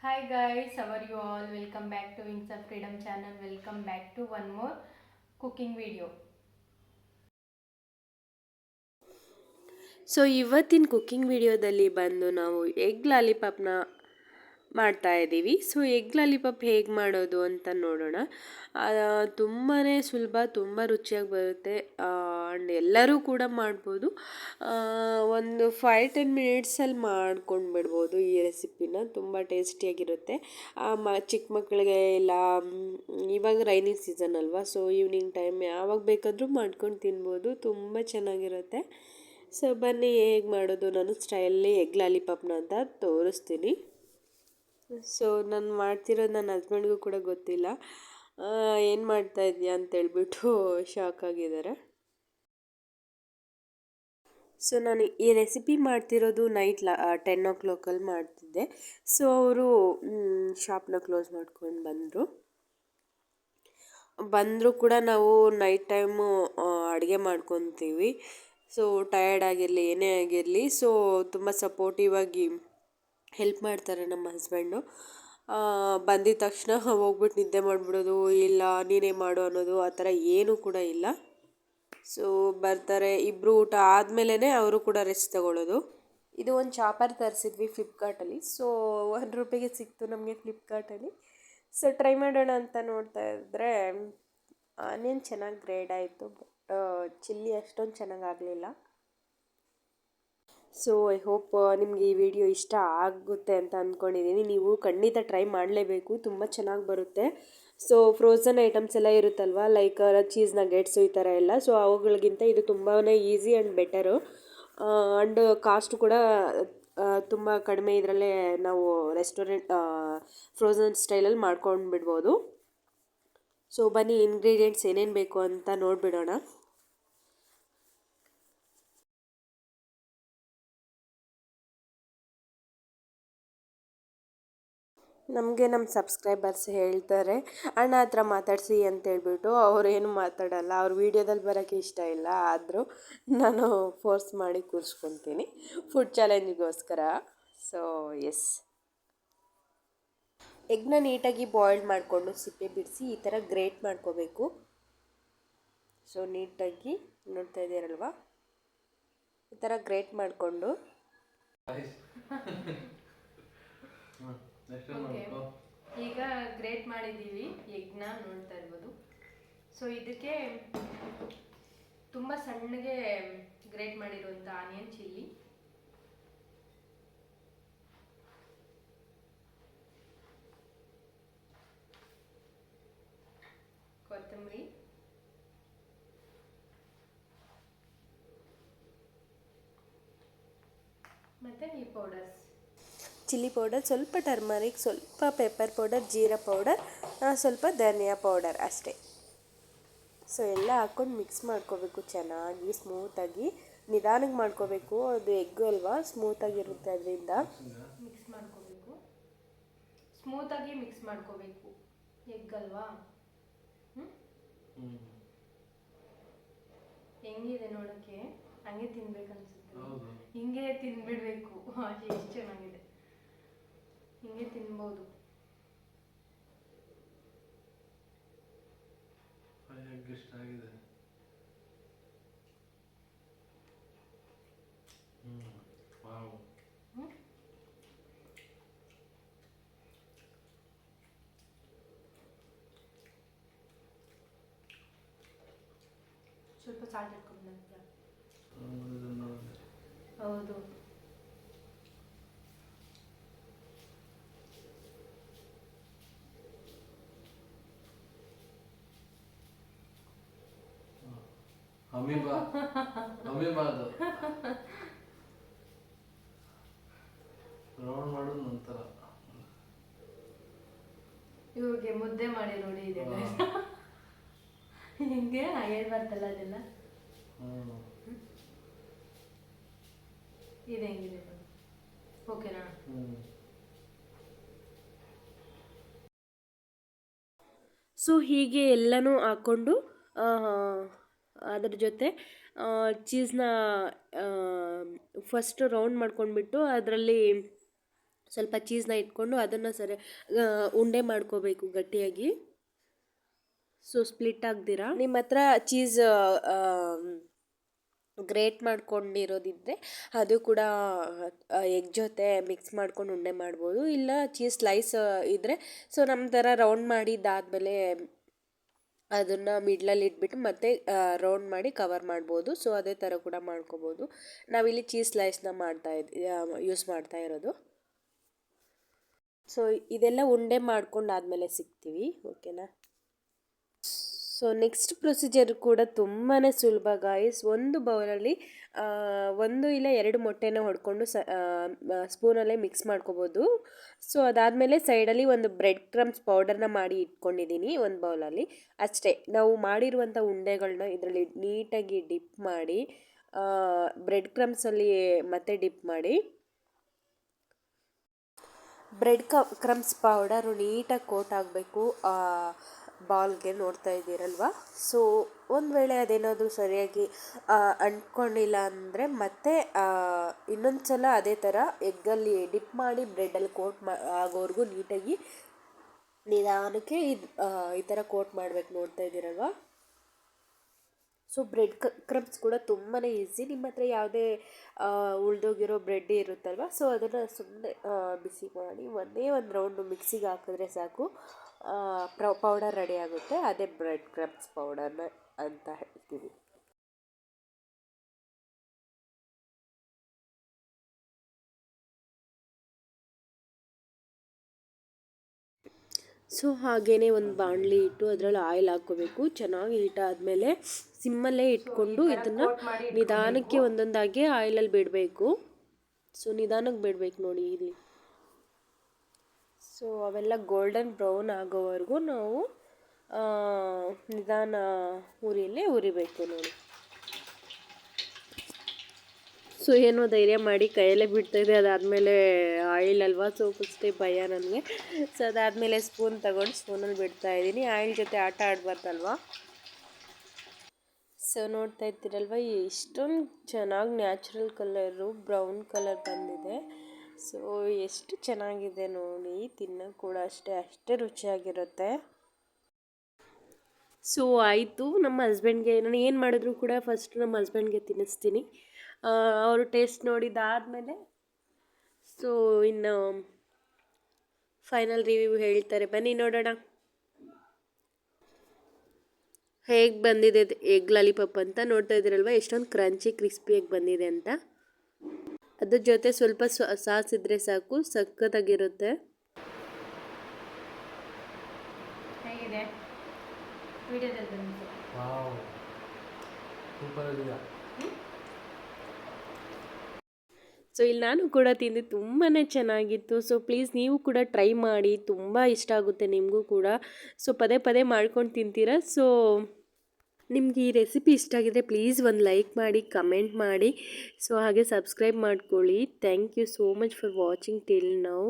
Hi guys, how are you all? Welcome back to Wings of Freedom channel. Welcome back to one more cooking video. So ಇವತ್ತಿನ cooking ವಿಡಿಯೋದಲ್ಲಿ ಬಂದು ನಾವು egg ಲಾಲಿಪಾಪ್ನ ಮಾಡ್ತಾ ಇದ್ದೀವಿ. So egg lollipop ಹೇಗೆ ಮಾಡೋದು ಅಂತ ನೋಡೋಣ. ತುಂಬಾ ಸುಲಭ, ತುಂಬ ರುಚಿಯಾಗಿ ಬರುತ್ತೆ. ಆ್ಯಂಡ್ ಎಲ್ಲರೂ ಕೂಡ ಮಾಡ್ಬೋದು. ಒಂದು 5-10 ಮಿನಿಟ್ಸಲ್ಲಿ ಮಾಡ್ಕೊಂಡು ಬಿಡ್ಬೋದು ಈ ರೆಸಿಪಿನ. ತುಂಬ ಟೇಸ್ಟಿಯಾಗಿರುತ್ತೆ. ಚಿಕ್ಕ ಮಕ್ಕಳಿಗೆ ಇಲ್ಲ, ಇವಾಗ ರೈನಿ ಸೀಸನ್ ಅಲ್ವಾ, ಸೊ ಈವ್ನಿಂಗ್ ಟೈಮ್ ಯಾವಾಗ ಬೇಕಾದರೂ ಮಾಡ್ಕೊಂಡು ತಿನ್ಬೋದು. ತುಂಬ ಚೆನ್ನಾಗಿರುತ್ತೆ. ಸೊ ಬನ್ನಿ ಹೇಗೆ ಮಾಡೋದು ನಾನು ಸ್ಟೈಲಲ್ಲಿ ಎಗ್ ಲಾಲಿಪಾಪ್ನ ಅಂತ ತೋರಿಸ್ತೀನಿ. ಸೊ ನಾನು ಮಾಡ್ತಿರೋದು ನನ್ನ ಹಸ್ಬೆಂಡ್ಗೂ ಕೂಡ ಗೊತ್ತಿಲ್ಲ. ಏನು ಮಾಡ್ತಾ ಇದೆಯಾ ಅಂತೇಳ್ಬಿಟ್ಟು ಶಾಕ್ ಆಗಿದ್ದಾರೆ. ಸೊ ನಾನು ಈ ರೆಸಿಪಿ ಮಾಡ್ತಿರೋದು ನೈಟ್ 10 o'clock ಮಾಡ್ತಿದ್ದೆ. ಸೊ ಅವರು ಶಾಪ್ನ ಕ್ಲೋಸ್ ಮಾಡ್ಕೊಂಡು ಬಂದರು ಕೂಡ ನಾವು ನೈಟ್ ಟೈಮು ಅಡುಗೆ ಮಾಡ್ಕೊತೀವಿ. ಸೊ ಟಯರ್ಡ್ ಆಗಿರಲಿ, ಏನೇ ಆಗಿರಲಿ, ಸೊ ತುಂಬ ಸಪೋರ್ಟಿವ್ ಆಗಿ ಹೆಲ್ಪ್ ಮಾಡ್ತಾರೆ ನಮ್ಮ ಹಸ್ಬೆಂಡು. ಬಂದಿದ ತಕ್ಷಣ ಹೋಗ್ಬಿಟ್ಟು ನಿದ್ದೆ ಮಾಡಿಬಿಡೋದು, ಇಲ್ಲ ನೀನೇ ಮಾಡು ಅನ್ನೋದು ಆ ಥರ ಏನೂ ಕೂಡ ಇಲ್ಲ. ಸೊ ಬರ್ತಾರೆ, ಇಬ್ಬರು ಊಟ ಆದಮೇಲೆ ಅವರು ಕೂಡ ರೆಸ್ಟ್ ತಗೊಳ್ಳೋದು. ಇದು ಒಂದು ಚಾಪರ್ ತರಿಸಿದ್ವಿ ಫ್ಲಿಪ್ಕಾರ್ಟಲ್ಲಿ. ಸೊ ₹1 ಸಿಕ್ತು ನಮಗೆ ಫ್ಲಿಪ್ಕಾರ್ಟಲ್ಲಿ. ಸೊ ಟ್ರೈ ಮಾಡೋಣ ಅಂತ ನೋಡ್ತಾ ಇದ್ದರೆ ಆನಿಯನ್ ಚೆನ್ನಾಗಿ ಗ್ರೇಡ್ ಆಯಿತು, ಬಟ್ ಚಿಲ್ಲಿ ಅಷ್ಟೊಂದು ಚೆನ್ನಾಗಿ ಆಗಲಿಲ್ಲ. ಸೊ ಐ ಹೋಪ್ ನಿಮಗೆ ಈ ವಿಡಿಯೋ ಇಷ್ಟ ಆಗುತ್ತೆ ಅಂತ ಅಂದ್ಕೊಂಡಿದ್ದೀನಿ. ನೀವು ಖಂಡಿತ ಟ್ರೈ ಮಾಡಲೇಬೇಕು, ತುಂಬ ಚೆನ್ನಾಗಿ ಬರುತ್ತೆ. ಸೊ ಫ್ರೋಝನ್ ಐಟಮ್ಸ್ ಎಲ್ಲ ಇರುತ್ತಲ್ವ, ಲೈಕ್ ಚೀಸ್ ನಗೆಟ್ಸು ಈ ಥರ ಎಲ್ಲ, ಸೊ ಅವುಗಳಿಗಿಂತ ಇದು ತುಂಬಾ easy and better. And cost ಕೂಡ ತುಂಬ ಕಡಿಮೆ ಇದರಲ್ಲೇ ನಾವು ರೆಸ್ಟೋರೆಂಟ್ ಫ್ರೋಝನ್ ಸ್ಟೈಲಲ್ಲಿ ಮಾಡ್ಕೊಂಡು ಬಿಡ್ಬೋದು. ಸೊ ಬನ್ನಿ ಇಂಗ್ರೀಡಿಯೆಂಟ್ಸ್ ಏನೇನು ಬೇಕು ಅಂತ ನೋಡಿಬಿಡೋಣ. ನಮಗೆ ನಮ್ಮ ಸಬ್ಸ್ಕ್ರೈಬರ್ಸ್ ಹೇಳ್ತಾರೆ, ಅಣ್ಣ ಹತ್ರ ಮಾತಾಡಿಸಿ ಅಂತೇಳ್ಬಿಟ್ಟು. ಅವರೇನು ಮಾತಾಡಲ್ಲ, ಅವ್ರ ವೀಡಿಯೋದಲ್ಲಿ ಬರೋಕ್ಕೆ ಇಷ್ಟ ಇಲ್ಲ, ಆದರೂ ನಾನು ಫೋರ್ಸ್ ಮಾಡಿ ಕೂರಿಸ್ಕೊತೀನಿ ಫುಡ್ ಚಾಲೆಂಜಿಗೋಸ್ಕರ. ಸೊ ಎಸ್, ಎಗ್ನ ನೀಟಾಗಿ ಬಾಯ್ಲ್ ಮಾಡಿಕೊಂಡು ಸಿಪ್ಪೆ ಬಿಡಿಸಿ ಈ ಥರ ಗ್ರೇಟ್ ಮಾಡ್ಕೋಬೇಕು. ಸೊ ನೀಟಾಗಿ ನೋಡ್ತಾ ಇದ್ದೀರಲ್ವ, ಈ ಥರ ಗ್ರೇಟ್ ಮಾಡಿಕೊಂಡು ಈಗ ಗ್ರೇಟ್ ಮಾಡಿದ್ದೀವಿ ಎಗ್ನ, ನೋಡ್ತಾ ಇರ್ಬೋದು. ಸೊ ಇದಕ್ಕೆ ತುಂಬ ಸಣ್ಣಗೆ ಗ್ರೇಟ್ ಮಾಡಿರುವಂಥ ಆನಿಯನ್, ಚಿಲ್ಲಿ, ಕೊತ್ತಂಬರಿ, ಮತ್ತು ಈ ಪೌಡರ್ಸ್, ಚಿಲ್ಲಿ ಪೌಡರ್, ಸ್ವಲ್ಪ ಟರ್ಮರಿಕ್, ಸ್ವಲ್ಪ ಪೆಪ್ಪರ್ ಪೌಡರ್, ಜೀರಾ ಪೌಡರ್, ಸ್ವಲ್ಪ ಧನಿಯಾ ಪೌಡರ್ ಅಷ್ಟೇ. ಸೊ ಎಲ್ಲ ಹಾಕ್ಕೊಂಡು ಮಿಕ್ಸ್ ಮಾಡ್ಕೋಬೇಕು ಚೆನ್ನಾಗಿ, ಸ್ಮೂತಾಗಿ. ನಿಧಾನಕ್ಕೆ ಮಾಡ್ಕೋಬೇಕು, ಅದು ಎಗ್ ಅಲ್ವಾ, ಸ್ಮೂತಾಗಿರುತ್ತೆ ಅದರಿಂದ. ಮಿಕ್ಸ್ ಮಾಡ್ಕೋಬೇಕು, ಸ್ಮೂತಾಗಿ ಮಿಕ್ಸ್ ಮಾಡ್ಕೋಬೇಕು. ಎಗ್ ಅಲ್ವಾ, ಹೆಂಗಿದೆ ನೋಡೋಕ್ಕೆ, ಹಂಗೆ ತಿನ್ಬೇಕನ್ಸುತ್ತೆ. ಹಿಂಗೆ ತಿನ್ಬಿಡ್ಬೇಕು, ಎಷ್ಟು ಚೆನ್ನಾಗಿದೆ, ಹಿಂಗೆ ತಿನ್ಬೋದು. ಇಷ್ಟ ಆಗಿದೆ. ಸ್ವಲ್ಪ ಸಾಲ್ಟ್ ಇಟ್ಕೊಂಡ್ಬಂತ. ಹೌದು, ಅದು ರೌಂಡ್ ಮಾಡೋದು ನಂತರ ಇವ್ರಿಗೆ ಮುದ್ದೆ ಮಾಡಿ ನೋಡಿ ಇದೆಲ್ಲ ಹಿಂಗೆ ಹೇಳಿ ಬರ್ತಲ್ಲ ಅದೆಲ್ಲ. ಇದು ಹೆಂಗಿದೆ, ಓಕೆನಾ? ಸೊ ಹೀಗೆ ಎಲ್ಲನೂ ಹಾಕ್ಕೊಂಡು ಅದ್ರ ಜೊತೆ ಚೀಸ್ನ ಫಸ್ಟು ರೌಂಡ್ ಮಾಡ್ಕೊಂಡ್ಬಿಟ್ಟು ಅದರಲ್ಲಿ ಸ್ವಲ್ಪ ಚೀಸ್ನ ಇಟ್ಕೊಂಡು ಅದನ್ನು ಉಂಡೆ ಮಾಡ್ಕೋಬೇಕು ಗಟ್ಟಿಯಾಗಿ. ಸೊ ಸ್ಪ್ಲಿಟ್ ಆಗ್ದಿರಾ ನಿಮ್ಮ ಹತ್ರ ಚೀಸ್ ಗ್ರೇಟ್ ಮಾಡ್ಕೊಂಡಿರೋದಿದ್ದರೆ ಅದು ಕೂಡ ಎಗ್ ಜೊತೆ ಮಿಕ್ಸ್ ಮಾಡ್ಕೊಂಡು ಉಂಡೆ ಮಾಡ್ಬೋದು, ಇಲ್ಲ ಚೀಸ್ ಸ್ಲೈಸ್ ಇದ್ದರೆ ಸೊ ನಮ್ಮ ಥರ ರೌಂಡ್ ಮಾಡಿದ್ದಾದಮೇಲೆ ಅದನ್ನು ಮಿಡ್ಲಲ್ಲಿ ಇಟ್ಬಿಟ್ಟು ಮತ್ತೆ ರೌಂಡ್ ಮಾಡಿ ಕವರ್ ಮಾಡ್ಬೋದು. ಸೊ ಅದೇ ಥರ ಕೂಡ ಮಾಡ್ಕೋಬೋದು. ನಾವಿಲ್ಲಿ ಚೀಸ್ ಸ್ಲೈಸ್ನ ಯೂಸ್ ಮಾಡ್ತಾ ಇರೋದು. ಸೊ ಇದೆಲ್ಲ ಉಂಡೆ ಮಾಡ್ಕೊಂಡಾದ್ಮೇಲೆ ಸಿಗ್ತೀವಿ, ಓಕೆನಾ. ಸೊ ನೆಕ್ಸ್ಟ್ ಪ್ರೊಸೀಜರ್ ಕೂಡ ತುಂಬಾ ಸುಲಭ ಗಾಯ್ಸ್. ಒಂದು ಬೌಲಲ್ಲಿ 1 ಇಲ್ಲ 2 ಮೊಟ್ಟೆನ ಹೊಡ್ಕೊಂಡು ಸ್ಪೂನಲ್ಲೇ ಮಿಕ್ಸ್ ಮಾಡ್ಕೋಬೋದು. ಸೊ ಅದಾದಮೇಲೆ ಸೈಡಲ್ಲಿ ಒಂದು ಬ್ರೆಡ್ ಕ್ರಮ್ಸ್ ಪೌಡರ್ನ ಮಾಡಿ ಇಟ್ಕೊಂಡಿದ್ದೀನಿ ಒಂದು ಬೌಲಲ್ಲಿ. ಅಷ್ಟೇ, ನಾವು ಮಾಡಿರುವಂಥ ಉಂಡೆಗಳನ್ನ ಇದರಲ್ಲಿ ನೀಟಾಗಿ ಡಿಪ್ ಮಾಡಿ ಬ್ರೆಡ್ ಕ್ರಮ್ಸಲ್ಲಿ ಮತ್ತೆ ಡಿಪ್ ಮಾಡಿ ಬ್ರೆಡ್ ಕ್ರಮ್ಸ್ ಪೌಡರು ನೀಟಾಗಿ ಕೋಟ್ ಆಗಬೇಕು ಬಾಲ್ಗೆ, ನೋಡ್ತಾ ಇದ್ದೀರಲ್ವ. ಸೊ ಒಂದು ವೇಳೆ ಅದೇನಾದರೂ ಸರಿಯಾಗಿ ಅಂಟ್ಕೊಂಡಿಲ್ಲ ಅಂದರೆ ಮತ್ತೆ ಇನ್ನೊಂದು ಸಲ ಅದೇ ಥರ ಎಗ್ಗಲ್ಲಿ ಡಿಪ್ ಮಾಡಿ ಬ್ರೆಡ್ಡಲ್ಲಿ ಕೋಟ್ ಆಗೋವರೆಗೂ ನೀಟಾಗಿ ನಿಧಾನಕ್ಕೆ ಈ ಥರ ಕೋಟ್ ಮಾಡಬೇಕು, ನೋಡ್ತಾ ಇದ್ದೀರಲ್ವ. ಸೊ ಬ್ರೆಡ್ ಕ್ರಮ್ಸ್ ಕೂಡ ತುಂಬಾ ಈಸಿ. ನಿಮ್ಮ ಹತ್ರ ಯಾವುದೇ ಉಳ್ದೋಗಿರೋ ಬ್ರೆಡ್ ಇರುತ್ತಲ್ವ, ಸೊ ಅದನ್ನು ಸುಮ್ಮನೆ ಬಿಸಿ ಮಾಡಿ ಒಂದೇ ಒಂದು ರೌಂಡು ಮಿಕ್ಸಿಗೆ ಹಾಕಿದ್ರೆ ಸಾಕು, ಪೌಡರ್ ರೆಡಿ ಆಗುತ್ತೆ. ಅದೇ ಬ್ರೆಡ್ ಕ್ರಮ್ಸ್ ಪೌಡರ್ನ ಅಂತ ಹೇಳ್ತೀವಿ. ಸೊ ಹಾಗೆಯೇ ಒಂದು ಬಾಣಲಿ ಇಟ್ಟು ಅದರಲ್ಲಿ ಆಯಿಲ್ ಹಾಕ್ಕೋಬೇಕು. ಚೆನ್ನಾಗಿ ಹೀಟ್ ಆದಮೇಲೆ ಸಿಮ್ಮಲ್ಲೇ ಇಟ್ಕೊಂಡು ಇದನ್ನು ನಿಧಾನಕ್ಕೆ ಒಂದೊಂದಾಗಿ ಆಯಿಲಲ್ಲಿ ಬಿಡಬೇಕು. ಸೊ ನಿಧಾನಕ್ಕೆ ಬಿಡಬೇಕು ನೋಡಿ ಇಲ್ಲಿ. ಸೊ ಅವೆಲ್ಲ ಗೋಲ್ಡನ್ ಬ್ರೌನ್ ಆಗೋವರೆಗೂ ನಾವು ನಿಧಾನ ಉರಿಯಲ್ಲೇ ಉರಿಬೇಕು ನೋಡಿ. ಸೊ ಏನೋ ಧೈರ್ಯ ಮಾಡಿ ಕೈಯಲ್ಲೇ ಬಿಡ್ತಾಯಿದ್ದೆ, ಅದಾದಮೇಲೆ ಆಯಿಲ್ ಅಲ್ವಾ, ಸೊ ಫಸ್ಟೇ ಭಯ ನನಗೆ. ಸೊ ಅದಾದಮೇಲೆ ಸ್ಪೂನ್ ತಗೊಂಡು ಸ್ಪೂನಲ್ಲಿ ಬಿಡ್ತಾಯಿದ್ದೀನಿ. ಆಯಿಲ್ ಜೊತೆ ಆಟ ಆಡಬಾರ್ದಲ್ವಾ. ಸೊ ನೋಡ್ತಾ ಇರ್ತೀರಲ್ವ, ಇಷ್ಟೊಂದು ಚೆನ್ನಾಗಿ ನ್ಯಾಚುರಲ್ ಕಲರು ಬ್ರೌನ್ ಕಲರ್ ಬಂದಿದೆ. ಸೊ ಎಷ್ಟು ಚೆನ್ನಾಗಿದೆ ನೋಡಿ, ತಿನ್ನೋಕೆ ಕೂಡ ಅಷ್ಟೇ ರುಚಿಯಾಗಿರುತ್ತೆ. ಸೊ ಆಯಿತು, ನಮ್ಮ ಹಸ್ಬೆಂಡ್ಗೆ ನಾನು ಏನು ಮಾಡಿದ್ರು ಕೂಡ ಫಸ್ಟ್ ನಮ್ಮ ಹಸ್ಬೆಂಡ್ಗೆ ತಿನ್ನಿಸ್ತೀನಿ. ಅವರು ಟೇಸ್ಟ್ ನೋಡಿದ್ದಾದಮೇಲೆ ಸೊ ಇನ್ನು ಫೈನಲ್ ರಿವ್ಯೂ ಹೇಳ್ತಾರೆ. ಬನ್ನಿ ನೋಡೋಣ ಹೇಗೆ ಬಂದಿದೆ ಎಗ್ ಲಾಲಿಪಾಪ್ ಅಂತ. ನೋಡ್ತಾ ಇದ್ದೀರಲ್ವ ಎಷ್ಟೊಂದು ಕ್ರಂಚಿ ಕ್ರಿಸ್ಪಿಯಾಗಿ ಬಂದಿದೆ ಅಂತ. ಅದ್ರ ಜೊತೆ ಸ್ವಲ್ಪ ಸಾಸ್ ಇದ್ದರೆ ಸಾಕು, ಸಖತ್ತಾಗಿರುತ್ತೆ. ಹೇಗಿದೆ ವಿಡಿಯೋದಲ್ಲಿ ವಾವ್, ಸೂಪರ್ ಆಗಿದೆ. ಸೊ ಇಲ್ಲಿ ನಾನು ಕೂಡ ತಿಂದು ತುಂಬಾ ಚೆನ್ನಾಗಿತ್ತು. ಸೊ ಪ್ಲೀಸ್ ನೀವು ಕೂಡ ಟ್ರೈ ಮಾಡಿ, ತುಂಬ ಇಷ್ಟ ಆಗುತ್ತೆ ನಿಮಗೂ ಕೂಡ. ಸೊ ಪದೇ ಪದೇ ಮಾಡ್ಕೊಂಡು ತಿಂತೀರಾ. ಸೊ ನಿಮ್ಗೆ ಈ ರೆಸಿಪಿ ಇಷ್ಟ ಆಗಿದ್ರೆ ಪ್ಲೀಸ್ ಒಂದು ಲೈಕ್ ಮಾಡಿ, ಕಮೆಂಟ್ ಮಾಡಿ, ಸೊ ಹಾಗೆ ಸಬ್ಸ್ಕ್ರೈಬ್ ಮಾಡ್ಕೊಳ್ಳಿ. Thank you so much for watching till now.